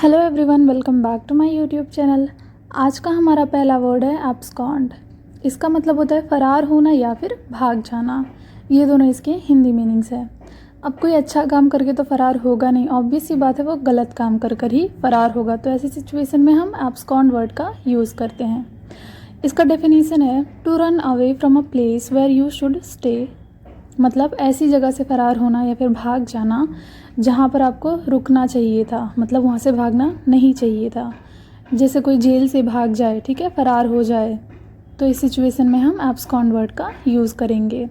Hello everyone, welcome back to my YouTube channel. आज का हमारा पहला वर्ड है एब्सकॉन्ड। इसका मतलब होता है फरार होना या फिर भाग जाना। ये दोनों इसके हिंदी मीनिंग्स है। अब कोई अच्छा काम करके तो फरार होगा नहीं, ऑब्वियस सी बात है, वो गलत काम कर कर ही फरार होगा। तो ऐसी सिचुएशन में हम एब्सकॉन्ड वर्ड का यूज़ करते हैं। इसका डेफिनेशन है to run away from a place where you should stay. मतलब ऐसी जगह से फ़रार होना या फिर भाग जाना जहाँ पर आपको रुकना चाहिए था, मतलब वहाँ से भागना नहीं चाहिए था। जैसे कोई जेल से भाग जाए, ठीक है, फ़रार हो जाए, तो इस सिचुएशन में हम एब्सकॉन्ड वर्ड का यूज़ करेंगे।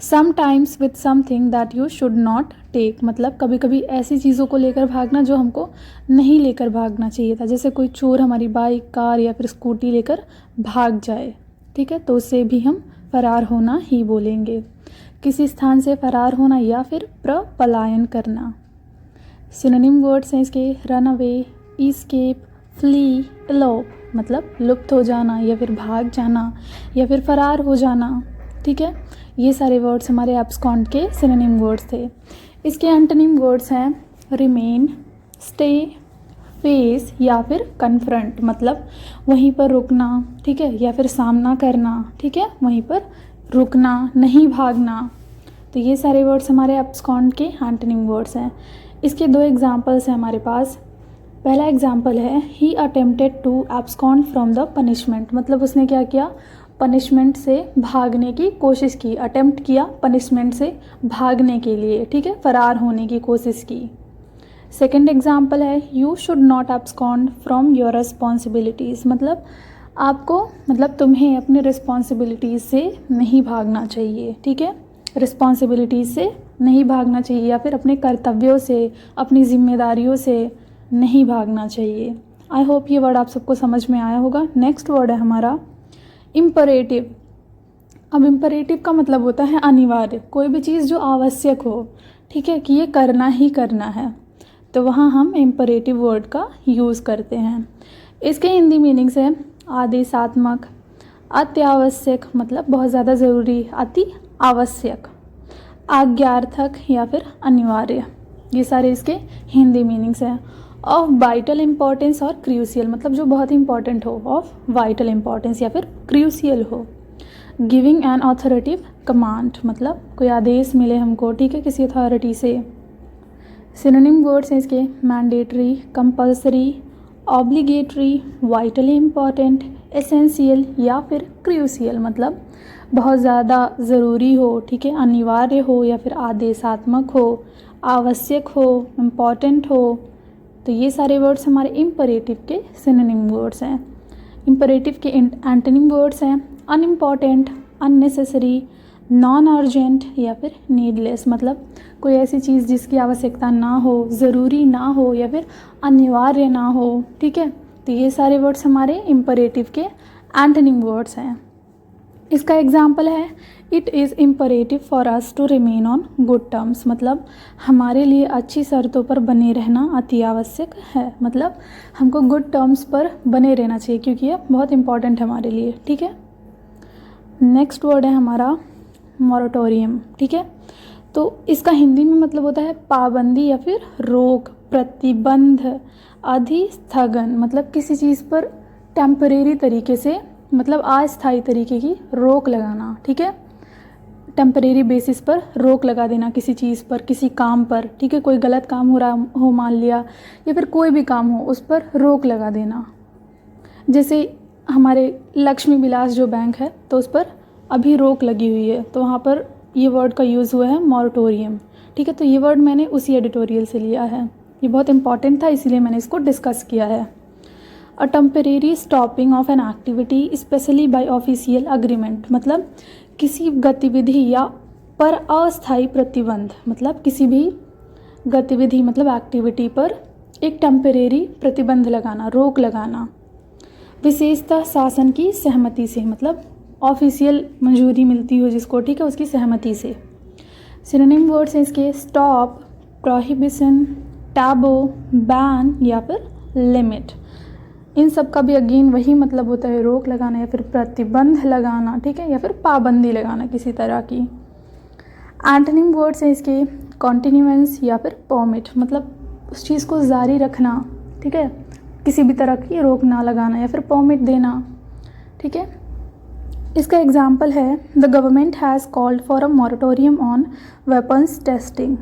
Sometimes with something that you should not take. मतलब कभी कभी ऐसी चीज़ों को लेकर भागना जो हमको नहीं लेकर भागना चाहिए था। जैसे कोई चोर हमारी बाइक, कार या फिर स्कूटी लेकर भाग जाए, ठीक है, तो उससे भी हम फरार होना ही बोलेंगे। किसी स्थान से फरार होना या फिर पलायन करना। सिनोनिम वर्ड्स हैं इसके run away, escape, flee, elope. मतलब लुप्त हो जाना या फिर भाग जाना या फिर फरार हो जाना, ठीक है। ये सारे वर्ड्स हमारे एब्सकॉन्ड के सिनोनिम वर्ड्स थे। इसके एंटोनिम वर्ड्स हैं रिमेन, स्टे, फेस या फिर कन्फ्रंट। मतलब वहीं पर रुकना, ठीक है, या फिर सामना करना, ठीक है, वहीं पर रुकना, नहीं भागना। तो ये सारे वर्ड्स हमारे एब्सकॉन्ड के एंटोनिम वर्ड्स हैं। इसके दो एग्जांपल्स हैं हमारे पास। पहला एग्जांपल है he attempted to abscond from the punishment. मतलब उसने क्या किया, पनिशमेंट से भागने की कोशिश की, अटेम्प्ट किया पनिशमेंट से भागने के लिए, ठीक है, फरार होने की कोशिश की। सेकेंड एग्जाम्पल है you should not abscond from your responsibilities. मतलब आपको, मतलब तुम्हें अपने रिस्पॉन्सिबिलिटीज़ से नहीं भागना चाहिए, ठीक है, रिस्पॉन्सिबिलिटीज़ से नहीं भागना चाहिए या फिर अपने कर्तव्यों से, अपनी जिम्मेदारियों से नहीं भागना चाहिए। आई होप ये वर्ड आप सबको समझ में आया होगा। नेक्स्ट वर्ड है हमारा इम्परेटिव। अब इम्परेटिव का मतलब होता है अनिवार्य, कोई भी चीज़ जो आवश्यक हो, ठीक है, कि ये करना ही करना है, तो वहाँ हम इम्परेटिव वर्ड का यूज़ करते हैं। इसके हिंदी मीनिंग्स है आदेशात्मक, अत्यावश्यक मतलब बहुत ज़्यादा ज़रूरी, अति आवश्यक, आज्ञार्थक या फिर अनिवार्य। ये सारे इसके हिंदी मीनिंग्स हैं। ऑफ वाइटल इम्पॉर्टेंस और क्रूशियल, मतलब जो बहुत इंपॉर्टेंट हो, ऑफ वाइटल इम्पॉर्टेंस या फिर क्रूशियल हो। गिविंग एन ऑथोरेटिव कमांड, मतलब कोई आदेश मिले हमको, ठीक है, किसी अथॉरिटी से। सिनोनिम वर्ड्स हैं इसके mandatory, compulsory, obligatory, vitally important, essential या फिर क्रूशियल। मतलब बहुत ज़्यादा ज़रूरी हो, ठीक है, अनिवार्य हो या फिर आदेशात्मक हो, आवश्यक हो, इम्पॉर्टेंट हो। तो ये सारे वर्ड्स हमारे इम्परेटिव के सिनोनिम वर्ड्स हैं। इम्परेटिव के एंटोनिम वर्ड्स हैं अनइम्पॉर्टेंट, अननेसेसरी, नॉन अर्जेंट या फिर नीडलेस। मतलब कोई ऐसी चीज़ जिसकी आवश्यकता ना हो, ज़रूरी ना हो या फिर अनिवार्य ना हो, ठीक है। तो ये सारे वर्ड्स हमारे इम्परेटिव के एंटोनिम वर्ड्स हैं। इसका एग्जाम्पल है it is imperative for us to remain on good terms. मतलब हमारे लिए अच्छी शर्तों पर बने रहना अति आवश्यक है। मतलब हमको गुड टर्म्स पर बने रहना चाहिए क्योंकि ये बहुत इंपॉर्टेंट है हमारे लिए, ठीक है। नेक्स्ट वर्ड है हमारा मॉरेटोरियम, ठीक है। तो इसका हिंदी में मतलब होता है पाबंदी या फिर रोक, प्रतिबंध, अधिस्थगन। मतलब किसी चीज़ पर टेम्परेरी तरीके से, मतलब अस्थायी तरीके की रोक लगाना, ठीक है, टेम्परेरी बेसिस पर रोक लगा देना किसी चीज़ पर, किसी काम पर, ठीक है। कोई गलत काम हो रहा हो मान लिया, या फिर कोई भी काम हो उस पर रोक लगा देना। जैसे हमारे लक्ष्मी विलास जो बैंक है, तो उस पर अभी रोक लगी हुई है, तो वहाँ पर ये वर्ड का यूज़ हुआ है मॉरेटोरियम, ठीक है। तो ये वर्ड मैंने उसी एडिटोरियल से लिया है, ये बहुत इंपॉर्टेंट था इसीलिए मैंने इसको डिस्कस किया है। A temporary stopping of an activity specially by official agreement. मतलब किसी गतिविधि या पर अस्थायी प्रतिबंध। मतलब किसी भी गतिविधि मतलब एक्टिविटी पर एक टेम्परेरी प्रतिबंध लगाना, रोक लगाना, विशेषतः शासन की सहमति से। मतलब ऑफिशियल मंजूरी मिलती हो जिसको, ठीक है, उसकी सहमति से। सिनोनिम वर्ड्स हैं इसके स्टॉप, प्रोहिबिशन, टैबू, बैन या फिर लिमिट। इन सब का भी अगेन वही मतलब होता है रोक लगाना या फिर प्रतिबंध लगाना, ठीक है, या फिर पाबंदी लगाना किसी तरह की। एंटोनिम वर्ड्स हैं इसके कॉन्टिन्यूएंस या फिर परमिट। मतलब उस चीज़ को जारी रखना, ठीक है, किसी भी तरह की रोक ना लगाना या फिर परमिट देना, ठीक है। इसका एग्जाम्पल है the government has called for a moratorium on weapons testing.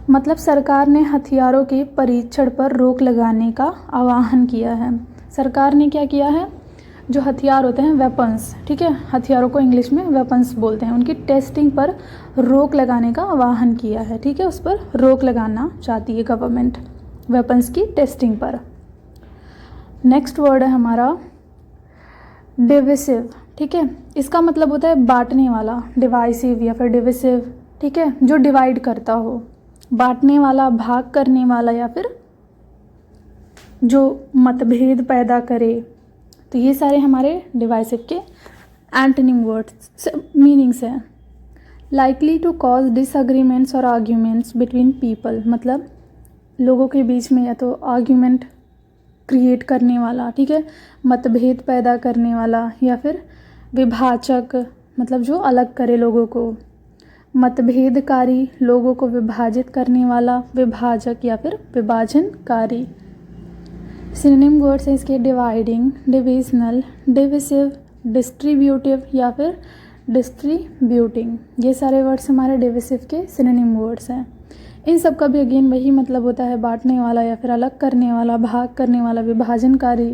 मतलब सरकार ने हथियारों के परीक्षण पर रोक लगाने का आह्वान किया है। सरकार ने क्या किया है, जो हथियार होते हैं वेपन्स, ठीक है, हथियारों को इंग्लिश में वेपन्स बोलते हैं, उनकी टेस्टिंग पर रोक लगाने का आह्वान किया है, ठीक है, उस पर रोक लगाना चाहती है गवर्नमेंट वेपन्स की टेस्टिंग पर। नेक्स्ट वर्ड है हमारा डिविसिव, ठीक है, इसका मतलब होता है बांटने वाला, डिवाइसिव या फिर डिविसिव, ठीक है, जो डिवाइड करता हो, बांटने वाला, भाग करने वाला या फिर जो मतभेद पैदा करे। तो ये सारे हमारे डिवाइसिव के एंटोनिम वर्ड्स मीनिंग्स हैं। लाइकली टू कॉज डिसएग्रीमेंट्स और आर्ग्यूमेंट्स बिटवीन पीपल, मतलब लोगों के बीच में या तो आर्ग्यूमेंट क्रिएट करने वाला, ठीक है, मतभेद पैदा करने वाला, या फिर विभाजक, मतलब जो अलग करे लोगों को, मतभेदकारी, लोगों को विभाजित करने वाला, विभाजक या फिर विभाजनकारी। सिनोनिम वर्ड्स हैं इसके डिवाइडिंग, डिविजनल, डिविसिव, डिस्ट्रीब्यूटिव या फिर डिस्ट्रीब्यूटिंग। ये सारे वर्ड्स हमारे डिविसिव के सिनोनिम वर्ड्स हैं। इन सब का भी अगेन वही मतलब होता है बांटने वाला या फिर अलग करने वाला, भाग करने वाला, विभाजनकारी।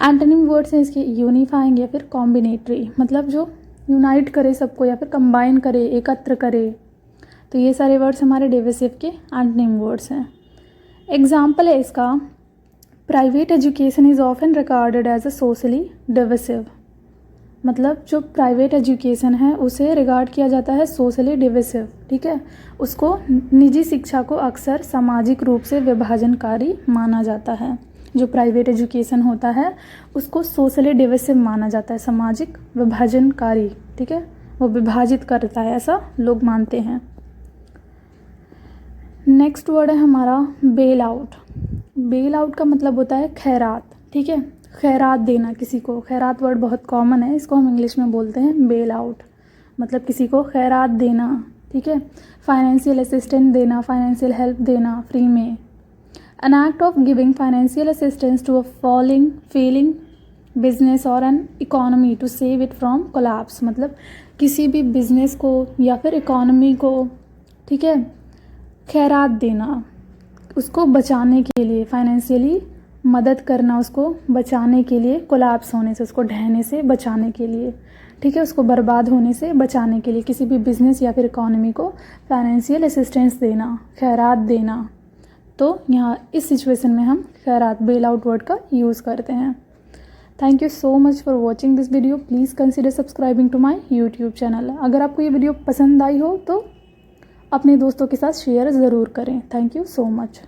एंटोनिम वर्ड्स हैं इसके यूनिफाइंग या फिर कॉम्बिनेटरी, मतलब जो यूनाइट करे सबको या फिर कंबाइन करे, एकत्र करे। तो ये सारे वर्ड्स हमारे डिविसिव के एंटोनिम वर्ड्स हैं। एग्जाम्पल है इसका, private education is often regarded as a socially divisive, मतलब जो प्राइवेट एजुकेशन है उसे रिगार्ड किया जाता है सोशली डिविसिव, ठीक है, उसको निजी शिक्षा को अक्सर सामाजिक रूप से विभाजनकारी माना जाता है। जो प्राइवेट एजुकेशन होता है उसको सोशली डिविसिव माना जाता है, सामाजिक विभाजनकारी, ठीक है, वो विभाजित करता है, ऐसा लोग मानते हैं। नेक्स्ट वर्ड है हमारा बेल आउट। बेल आउट का मतलब होता है खैरात, ठीक है, खैरात देना किसी को। खैरात वर्ड बहुत कॉमन है, इसको हम इंग्लिश में बोलते हैं बेल आउट, मतलब किसी को खैरात देना, ठीक है, फाइनेंशियल असिस्टेंस देना, फाइनेंशियल हेल्प देना फ्री में। An act of giving financial assistance to a failing business और an economy to save it from collapse, मतलब किसी भी बिजनेस को या फिर इकोनॉमी को, ठीक है, खैरात देना, उसको बचाने के लिए, फाइनेंशियली मदद करना, उसको बचाने के लिए, कोलैप्स होने से, उसको ढहने से बचाने के लिए, ठीक है, उसको बर्बाद होने से बचाने के लिए किसी भी बिजनेस या फिर इकोनॉमी को फाइनेंशियल असिस्टेंस देना, खैरात देना। तो यहाँ इस सिचुएशन में हम खैरात, बेल आउट वर्ड का यूज़ करते हैं। Thank you so much for watching this video. Please consider subscribing to my YouTube channel. अगर आपको ये वीडियो पसंद आई हो तो अपने दोस्तों के साथ शेयर ज़रूर करें। Thank you so much.